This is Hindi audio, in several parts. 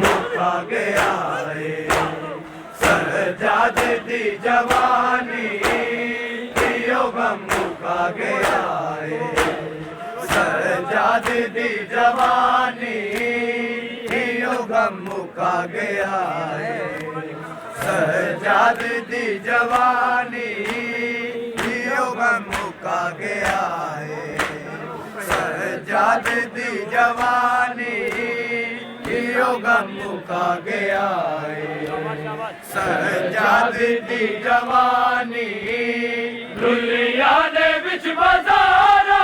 मुका गया है सजाद दी जवानी यो गम मुका गया है सजाद दी जवानी यो गम मुका गया है सजाद दी जवानी यो गम मुका गया है सजाद दी जवानी यो गम मुका गया है सजाद दी जवानी रुलिया ने बिच बाजारा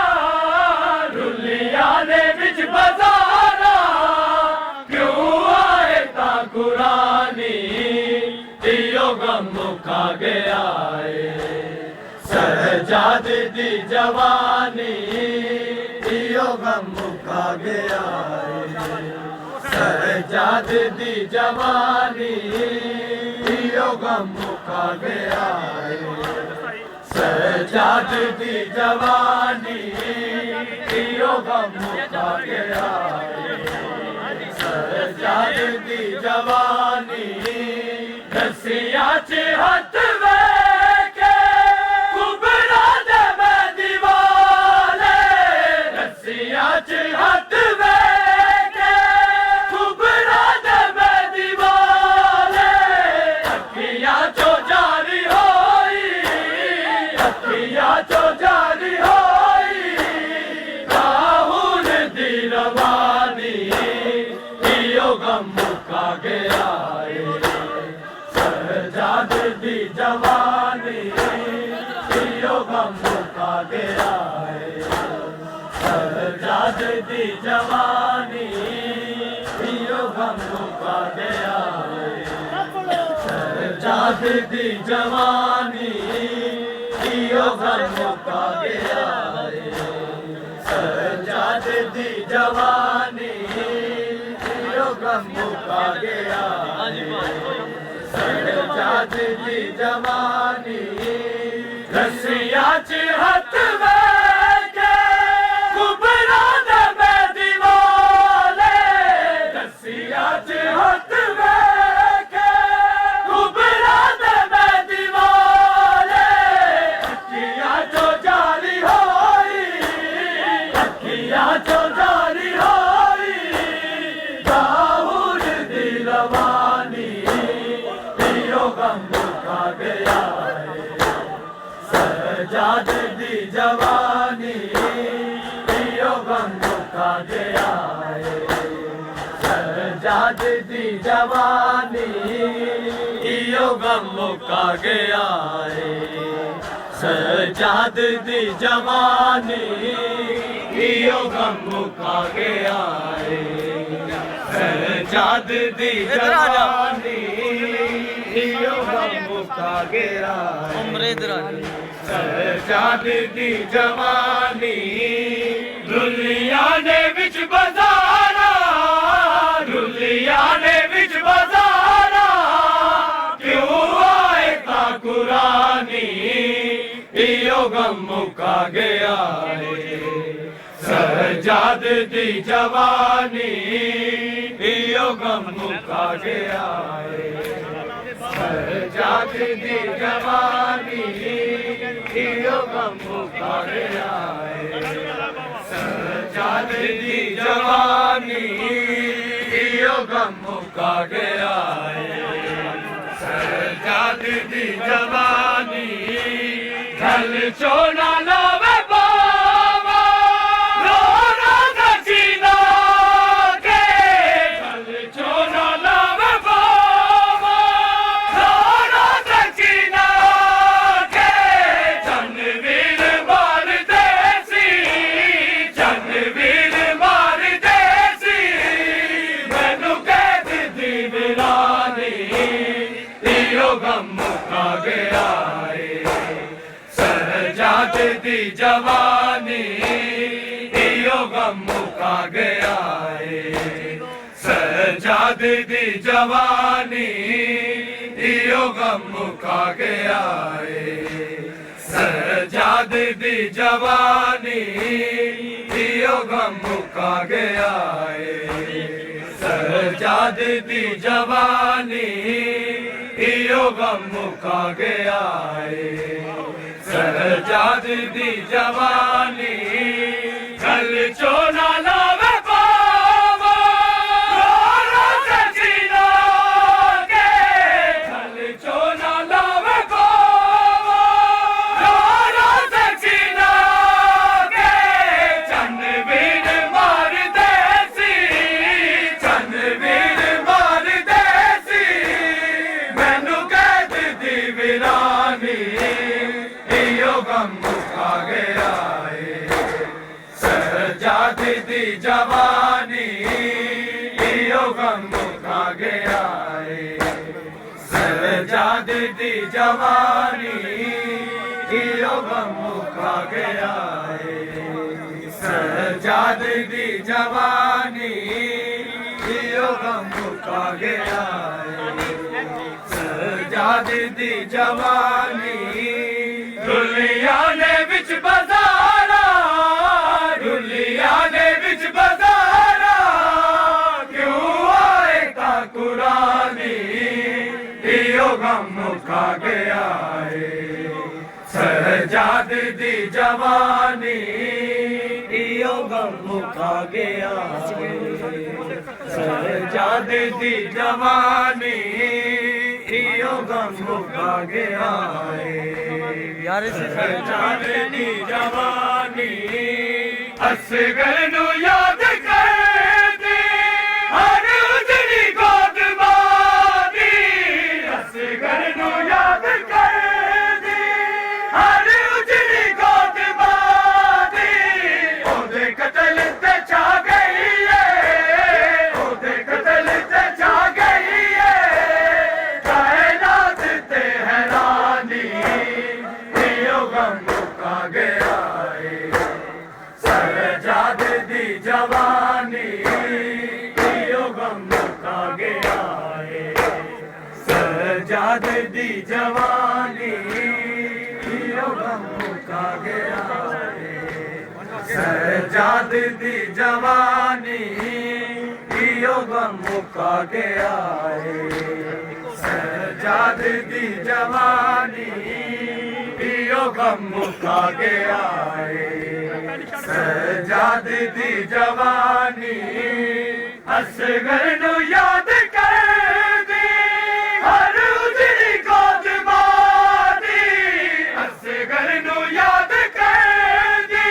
रुलिया ने बिच बाजारा क्यों आए ता कुरानी यो गम मुका गया है सजाद दी जवानी यो गम मुका गया है सजाद दी जवानी यो गम मुका गया है सजाद दी जवानी यो गम मुका गया है सजाद दी जवानी रसिया च हथ वेके कुबरा दे मैं दीवाले रसिया च हथ वेके कुबरा दे मैं दीवाले अखियां चो जारी होई अखियां चो जारी होई राहुल दी रवानी यो गम मुका गया सजाद दी जवानी यो गम मुका गया है सजाद दी जवानी यो गम मुका गया है सजाद दी जवानी यो गम मुका गया है सजाद दी जवानी यो गम मुका गया सजाद दी जवानी रसिया च हथ वेके कुबरा दे मैं दीवाले रसिया च हथ वेके कुबरा दे मैं दीवाले अखियां चो जारी होई अखियां चो जारी होई राहुल दी रवानी यो गम मुका गया है सजाद दी जवानी यो गम मुका गया है सजाद दी जवानी यो गम मुका गया है सजाद दी जवानी यो गम मुका गया है सजाद दी जवानी यो गम मुका गया सजाद दी जवानी रुलिया ने बिच बाजारा रुलिया ने बिच बाजारा क्यों आए ता कुरानी यो गम मुका गया है सजाद दी जवानी यो गम मुका गया है सजाद दी जवानी यो गम मुका गया है सजाद दी जवानी यो गम मुका गया है सजाद दी जवानी ढल चोना लावे बाबा रोना सजीना के ढल चोना लावे बाबा रोना सजीना के जनवीर मार देसी जनवीर मार देसी मैनू कैद दी वीरानी यो गम मुका गया है सजाद दी जवानी यो गम मुका गया है सजाद दी जवानी यो गम मुका गया है सजाद दी जवानी यो गम मुका गया है सहजाद दी जवानी इयो गम मुका गया है सहजाद दी जवानी चल चोना लावे पावा रो सजीना के चल चोना लावे पावा रो सजीना के चन वीर मार देसी चन वीर मार देसी मैनू कैद दी वीरानी इयो गम मुका गया सहजाद दी जवानी इयो गम मुका गया सहजाद दी जवानी इयो गम मुका गया सहजाद दी जवानी इयो गम मुका गया सहजाद दी जवानी दुनिया ने विच बाजारा दुनिया ने विच बाजारा क्यों आए का कुरानी इयो गम मुका गया सहजाद दी जवानी इयो गम मुका गया सहजाद दी जवानी इयो गम मुका गया सहजाद दी जवानी असगर नू याद कर दे हर उजड़ी गोद बादी असगर नू याद कर दे हर उजड़ी गोद बादी ओदे कतल ते छा गई है ओदे कतल ते छा गई है कायनात ते हैरानी इयो गम मुका गया सहजाद दी जवानी इयो गम मुका गया सहजाद दी जवानी इयो गम मुका गया सहजाद दी जवानी इयो गम मुका गया सहजाद दी जवानी इयो गम मुका गया सहजाद दी जवानी असगर नू याद कर दे हर उजड़ी गोद बादी असगर नू याद कर दे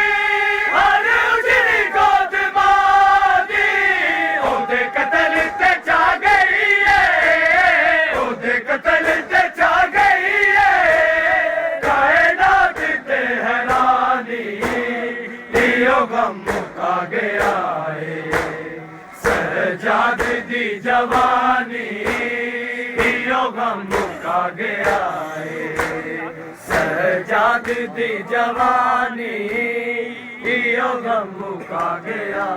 हर उजड़ी गोद बादी ओदे कतल ते छा गई है ओदे कतल ते छा गई है कायनात ते हैरानी इयो गम मुका गया सहजाद दी जवानी इयो गम मुका गया सहजाद दी जवानी इयो गम मुका गया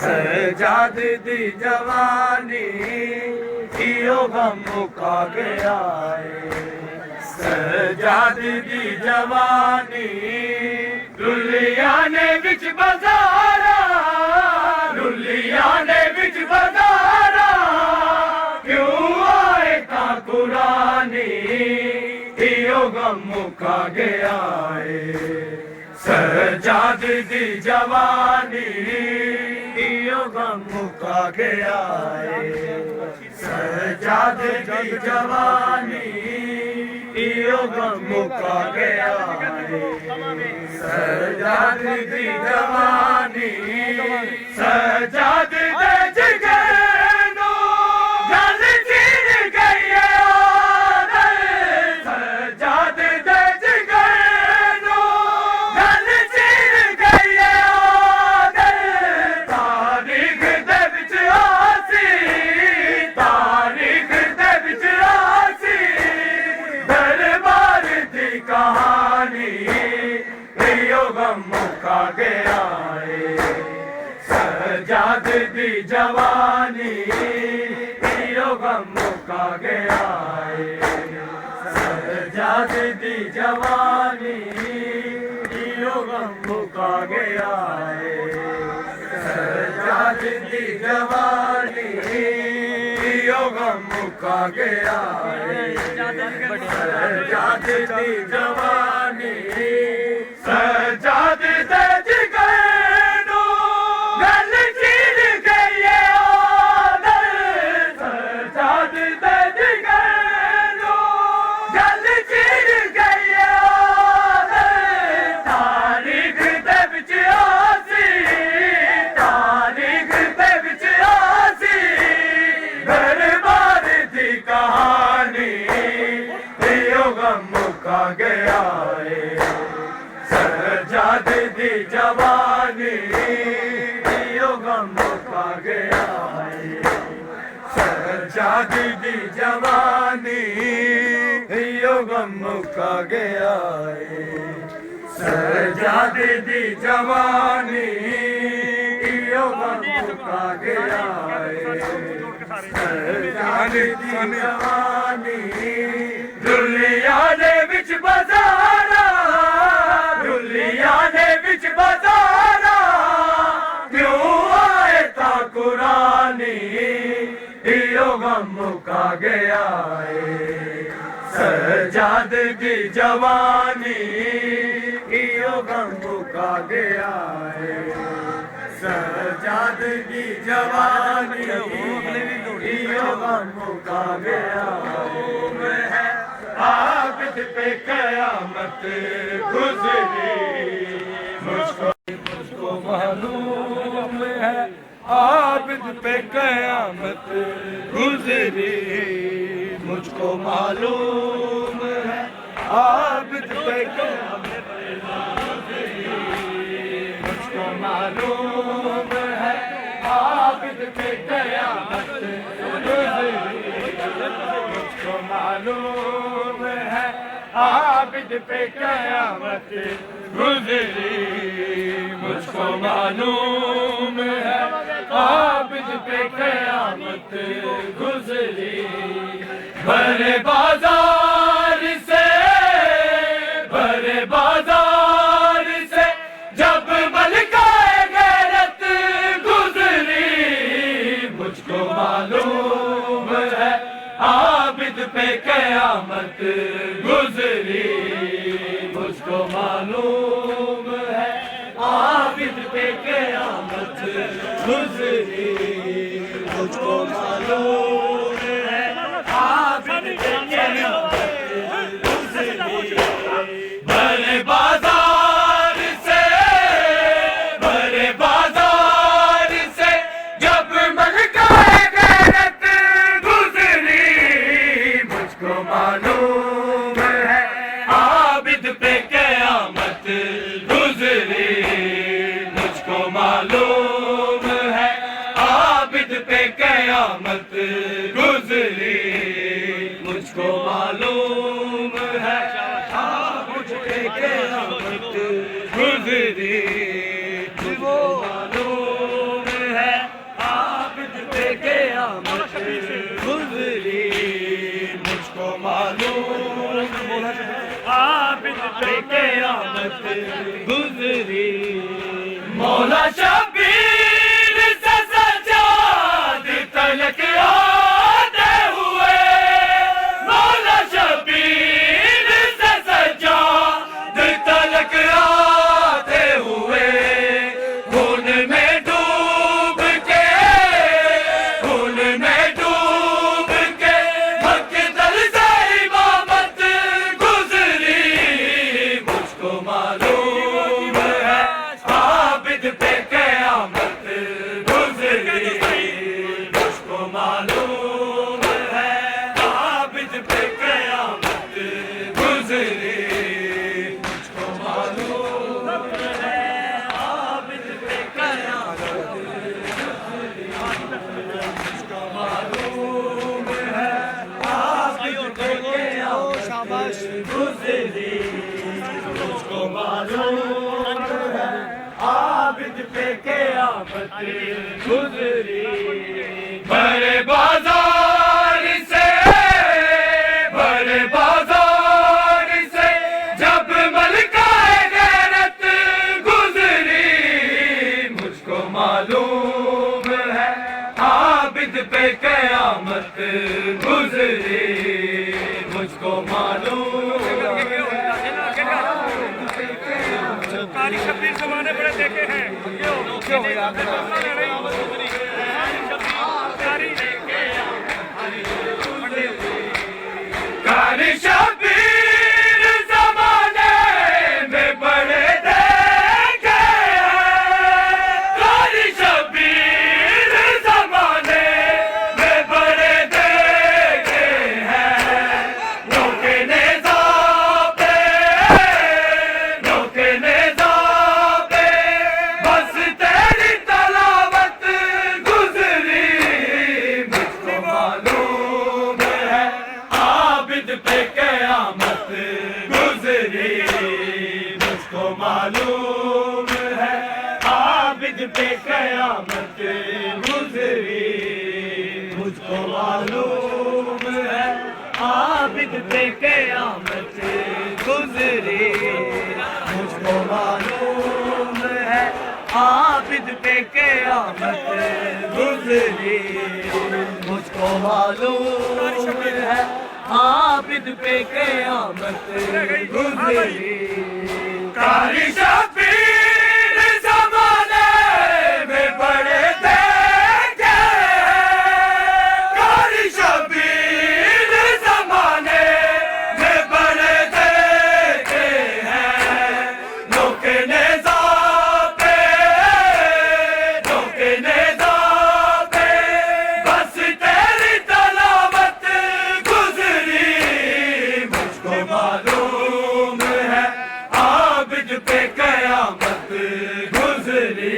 सहजाद दी जवानी इयो गम मुका गया सहजाद दी जवानी दुनिया ने विच बाजारा दुनिया ने विच बाजारा क्यों आए का कुरानी इयो गम मुका गया सहजाद दी जवानी इयो गम मुका गया सहजाद दी जवानी इयो गम मुका गया सहजाद दी जवानी सहजाद दे जिगर नू जल चीर गई है सहजाद दे जिगर नू जल चीर गई है तारीख दे विच आसी तारीख दे विच आसी दरबार दी कहानी इयो गम मुका गया सहजाद दी जवानी इयो गम मुका गया सहजाद दी जवानी इयो गम मुका गया सहजाद जिंदी जवानी यो गम मुका गया जिंदी जवानी सजाद दे जिगर नो गल चीर गई आदर सजाद दे जिगर नो गल चीर गई आदर तारीख दे विच आसी तारीख दे विच आसी बर्बाद दी कहानी यो गम मुका गया सजाद दी जवानी यो गम मुका गया सजाद दी जवानी यो गम मुका गया सजाद दी जवानी यो गम मुका गया सजाद दी जवानी दुनिया दे विच बाजारा दुनिया दे विच बाजारा क्यों आए ता कुरानी यो गम मुका गया सजाद दी जवानी यो गम मुका गया सजाद दी जवानी यो गम मुका गया आबिद पे कयामत गुजरी मुझको मालूम है आबिद पे कयामत गुजरी मुझको मालूम है आबिद पे कयामत गुजरी मुझको मालूम है आबिद पे कयामत गुजरी मुझको मालूम है आबिद पे कयामत गुजरी मुझको मालूम है आबिद पे कयामत गुजरी भरे बाजार से जब मलकाए गैरत गुजरी मुझको मालूम है आबिद पे कयामत गुजरी मुझको मालूम है आबिद पे कयामत गुजरी मुझको मालूम है आबिद पे कयामत गुजरी भरे बाजार से जब मलकाए गैरत गुजरी मुझको मालूम है आबिद पे कयामत गुजरी मुझको मालूम है आबिद पे कयामत गुजरी मुझको मालूम है आबिद पे कयामत गुजरी मुझको मालूम है आबिद पे कयामत गुजरी मुझको मालूम है आबिद पे कयामत गुजरी मौला शबीर से सजाद तलक आते हुए मौला शबीर से सजाद तलक आते हुए खून में डूब के मक्तल से इमामत गुजरी मुझको मालूम है आबिद पे कयामत गुजरी मुझको मालूम है आबिद पे कयामत गुजरी मुझको मालूम है आबिद पे कयामत मुझको मालूम है आबिद पे कयामत गुजरी मुझको मालूम है आबिद पे कयामत गुजरी भरे बाजार से जब मलकाए गैरत गुजरी मुझको मालूम कयामत गुजरी मुझको मालूम कारी शब्बीर जमाने बड़े देखे हैं क्यों कारी शब्बीर जमाने में बड़े देखे हैं कारी शब्बीर जमाने में बड़े देखे हैं नौके नेज़ाबे बस तेरी तलावत गुजरी मुझको मालूम है आबिद पे क़यामत गुजरी मुझको मालूम है आबिद पे क़यामत गुजरी मुझको मालूम है आबिद पे क़यामत गुजरी मुझको मालूम है आबिद पे क़यामत गुजरी मुझको मालूम है आबिद पे क़यामत गुजरी कारी शब्बीर ज़माने में बड़े देखे हैं कारी शब्बीर ज़माने में बड़े देखे हैं नौके नेज़ाबे बस तेरी तलावत गुजरी मुझको मालूम है आबिद पे क़यामत गुजरी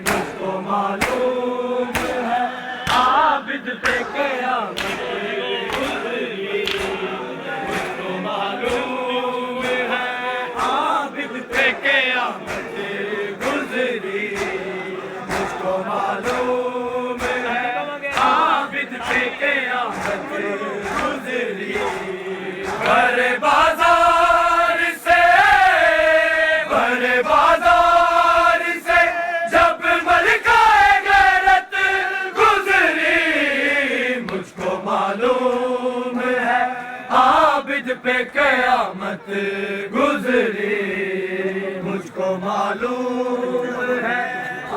मुझको मालूम है आबिद पे क़यामत गुजरी मुझको मालूम है आबिद पे क़यामत गुजरी मुझको मालूम है आबिद पे क़यामत गुजरी बड़े बाजार से जब मलकाए गैरत गुजरी मुझको मालूम है आबिद पे क़यामत गुजरी मुझको मालूम है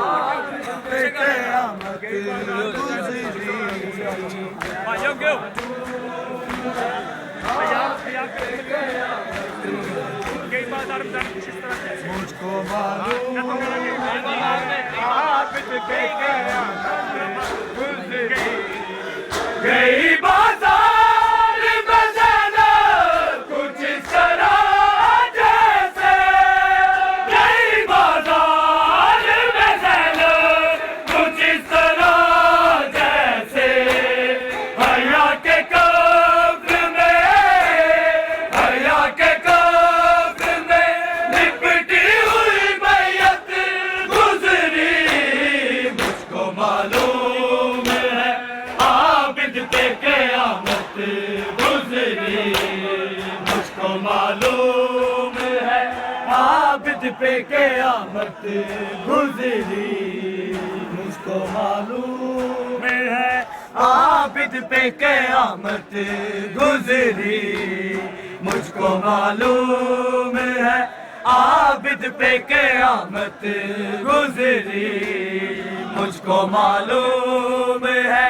आबिद पे क़यामत गुजरी मुझको मालूम आबिद पे क़यामत गुजरी गई बाजार में ज़ैनब कुछ इस तरह जैसे गई बाजार में ज़ैनब कुछ इस तरह जैसे हया के कब्र में लिपटी हुई मैयत गुजरी मुझको मालूम है आबिद पे क़यामत गुजरी मुझको मालूम है आबिद पे क़यामत गुजरी मुझको मालूम है आबिद पे क़यामत गुजरी मुझको मालूम है आबिद पे क़यामत गुजरी मुझको मालूम है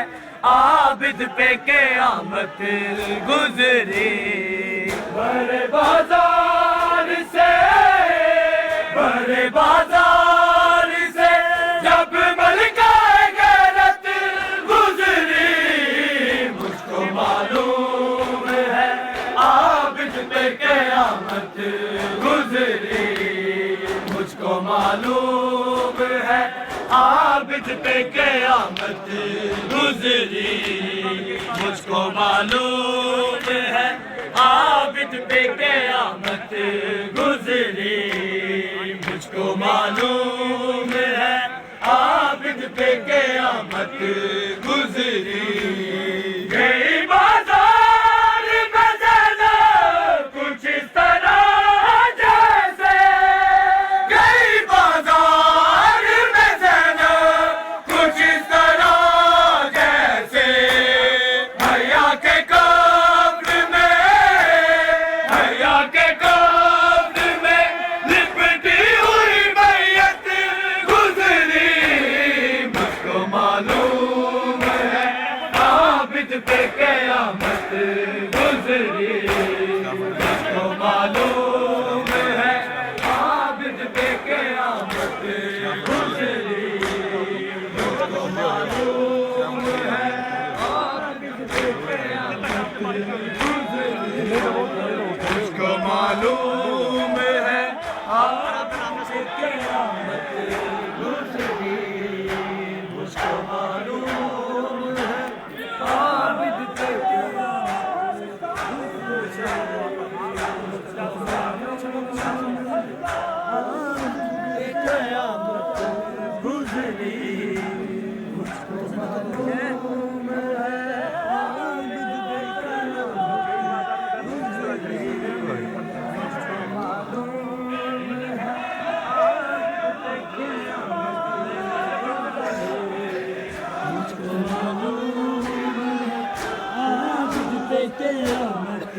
आबिद पे क़यामत गुजरी बड़े बाजार से जब मलकाए गैरत गुजरी मुझको मालूम है आबिद पे क़यामत गुजरी मुझको मालूम है आबिद पे क़यामत गुजरी मुझको मालूम है आबिद पे क़यामत गुजरी मुझको मालूम है आबिद पे क़यामत गुजरी गई बाजार में ज़ैनब कुछ इस तरह जैसे गई बाजार में ज़ैनब कुछ इस तरह जैसे आबिद पे क़यामत गुजरी, मुझको मालूम है आबिद पे क़यामत गुजरी, मुझको मालूम है आबिद पे क़यामत गुजरी, मुझको मालूम है आबिद पे क़यामत गुजरी, मुझको मालूम है आबिद पे क़यामत गुजरी, मुझको मालूम है आबिद पे क़यामत गुजरी, मुझको मालूम है आबिद पे क़यामत गुजरी, मुझको मालूम है आबिद पे क़यामत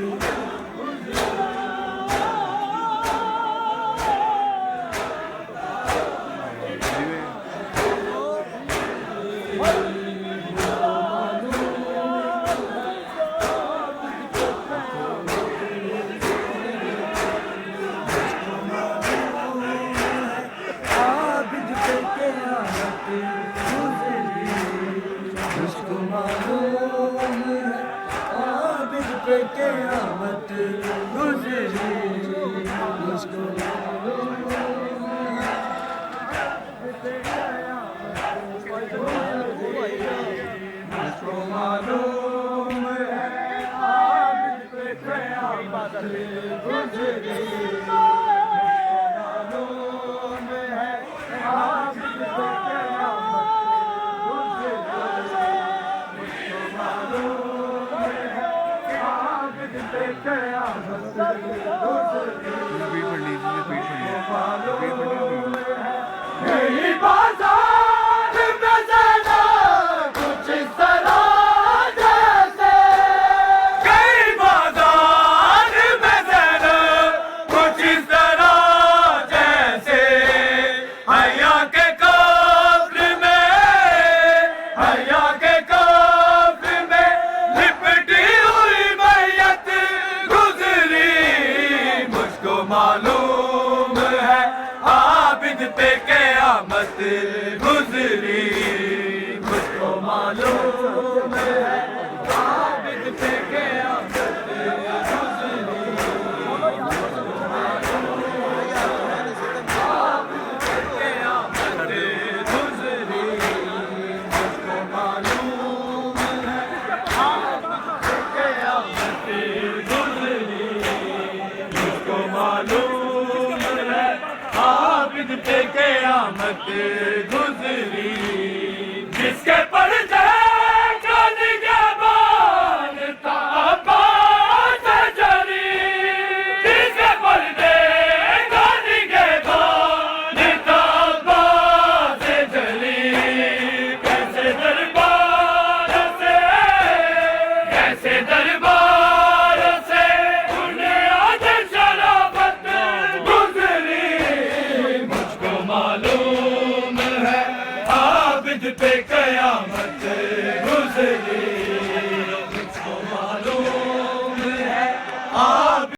आबिद पे क़यामत गुजरी, मुझको मालूम है आबिद पे क़यामत गुजरी, मुझको मालूम है आबिद पे क़यामत गुजरी, मुझको मालूम है आबिद पे क़यामत गुजरी, मालूम है आबिद पे क़यामत गुजरी, मुझको मालूम है आबिद पे क़यामत गुजरी, मालूम है यही बाजार में ज़रा कुछ इस तरह जैसे, कई बाजार में ज़रा कुछ इस तरह जैसे, हया के कब्र में, हया के कब्र में लिपटी हुई मैयत गुजरी, मुझको मालूम है आबिद पे क़यामत गुजरी, मुझको मालूम है आबिद पे क़यामत गुजरी, क़यामत गुजरी, मुझको मालूम है आबिद पे क़यामत गुजरी, मुझको मालूम है आबिद पे क़यामत गुजरी, जिसके पर